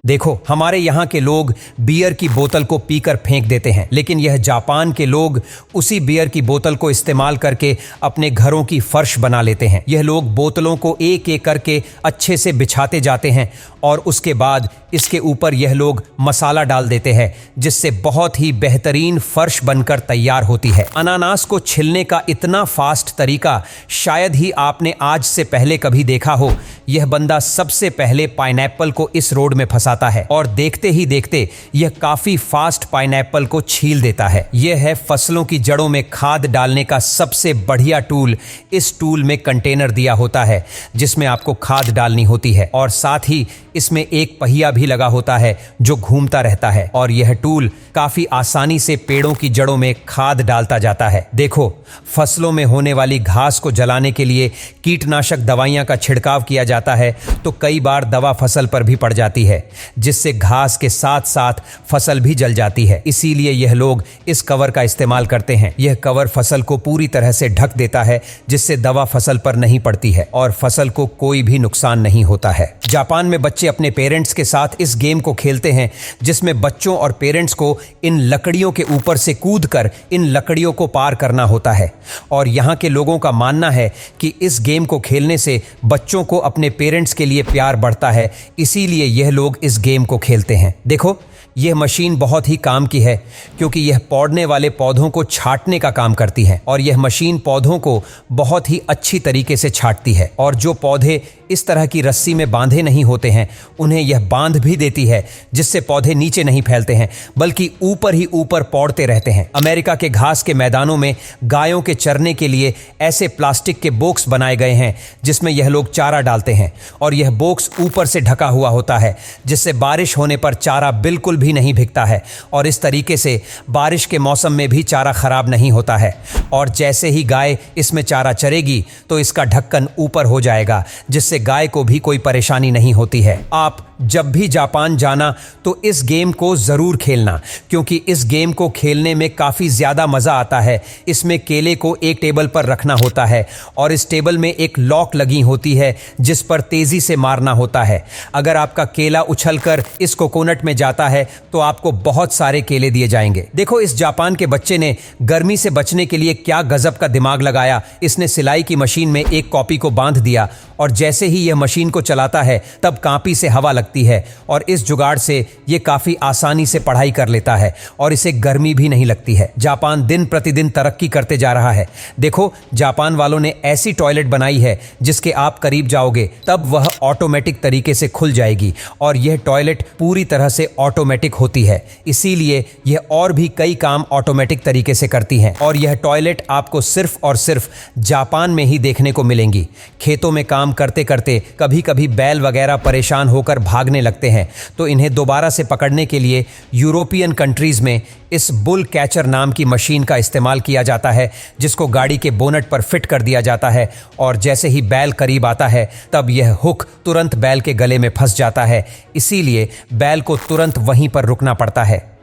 देखो, हमारे यहाँ के लोग बियर की बोतल को पीकर फेंक देते हैं, लेकिन यह जापान के लोग उसी बियर की बोतल को इस्तेमाल करके अपने घरों की फर्श बना लेते हैं। यह लोग बोतलों को एक एक करके अच्छे से बिछाते जाते हैं और उसके बाद इसके ऊपर यह लोग मसाला डाल देते हैं, जिससे बहुत ही बेहतरीन फर्श बनकर तैयार होती है। अनानास को छिलने का इतना फास्ट तरीका शायद ही आपने आज से पहले कभी देखा हो। यह बंदा सबसे पहले पाइनएप्पल को इस रोड में फंसाता है और देखते ही देखते यह काफी फास्ट पाइनएप्पल को छील देता है। यह है फसलों की जड़ों में खाद डालने का सबसे बढ़िया टूल। इस टूल में कंटेनर दिया होता है जिसमें आपको खाद डालनी होती है और साथ ही इसमें एक पहिया भी लगा होता है जो घूमता रहता है और यह टूल काफी आसानी से पेड़ों की जड़ों में खाद डालता जाता है। देखो, फसलों में होने वाली घास को जलाने के लिए कीटनाशक दवाइयां का छिड़काव किया जाता है तो कई बार दवा फसल पर भी पड़ जाती है, जिससे घास के साथ साथ फसल भी जल जाती है। इसीलिए यह लोग इस कवर का इस्तेमाल करते हैं। यह कवर फसल को पूरी तरह से ढक देता है, जिससे दवा फसल पर नहीं पड़ती है और फसल को कोई भी नुकसान नहीं होता है। जापान में बच्चे अपने पेरेंट्स के साथ इस गेम को खेलते हैं, जिसमें बच्चों और पेरेंट्स को इन लकड़ियों के ऊपर से कूदकर इन लकड़ियों को पार करना होता है। और यहाँ के लोगों का मानना है कि इस गेम को खेलने से बच्चों को अपने पेरेंट्स के लिए प्यार बढ़ता है, इसीलिए यह लोग इस गेम को खेलते हैं। देखो, यह मशीन बहुत ही काम की है क्योंकि यह पौधने वाले पौधों को छांटने का काम करती है और यह मशीन पौधों को बहुत ही अच्छी तरीके से छांटती है। और जो पौधे इस तरह की रस्सी में बांधे नहीं होते हैं उन्हें यह बांध भी देती है, जिससे पौधे नीचे नहीं फैलते हैं बल्कि ऊपर ही ऊपर पौड़ते रहते हैं। अमेरिका के घास के मैदानों में गायों के चरने के लिए ऐसे प्लास्टिक के बॉक्स बनाए गए हैं जिसमें यह लोग चारा डालते हैं और यह बॉक्स ऊपर से ढका हुआ होता है, जिससे बारिश होने पर चारा बिल्कुल भी नहीं भीगता है और इस तरीके से बारिश के मौसम में भी चारा खराब नहीं होता है। और जैसे ही गाय इसमें चारा चरेगी तो इसका ढक्कन ऊपर हो जाएगा, जिससे गाय को भी कोई परेशानी नहीं होती है। आप जब भी जापान जाना तो इस गेम को जरूर खेलना, क्योंकि इस गेम को खेलने में काफी ज्यादा मजा आता है। इसमें केले को एक टेबल पर रखना होता है और इस टेबल में एक लॉक लगी होती है जिस पर तेजी से मारना होता है। अगर आपका केला उछलकर इस कोकोनट में जाता है तो आपको बहुत सारे केले दिए जाएंगे। देखो, इस जापान के बच्चे ने गर्मी से बचने के लिए क्या गजब का दिमाग लगाया। इसने सिलाई की मशीन में एक कॉपी को बांध दिया और जैसे ही यह मशीन को चलाता है तब कापी से हवा लगती है और इस जुगाड़ से यह काफी आसानी से पढ़ाई कर लेता है और इसे गर्मी भी नहीं लगती है। जापान दिन प्रतिदिन तरक्की करते जा रहा है। देखो, जापान वालों ने ऐसी टॉयलेट बनाई है जिसके आप करीब जाओगे तब वह ऑटोमेटिक तरीके से खुल जाएगी और यह टॉयलेट पूरी तरह से ऑटोमेटिक होती है, इसीलिए यह और भी कई काम ऑटोमेटिक तरीके से करती है। और यह टॉयलेट आपको सिर्फ और सिर्फ जापान में ही देखने को मिलेंगी। खेतों में काम करते करते कभी कभी बैल वगैरह परेशान होकर भागने लगते हैं तो इन्हें दोबारा से पकड़ने के लिए यूरोपियन कंट्रीज में इस बुल कैचर नाम की मशीन का इस्तेमाल किया जाता है, जिसको गाड़ी के बोनट पर फिट कर दिया जाता है और जैसे ही बैल करीब आता है तब यह हुक तुरंत बैल के गले में फंस जाता है, इसीलिए बैल को तुरंत वहीं पर रुकना पड़ता है।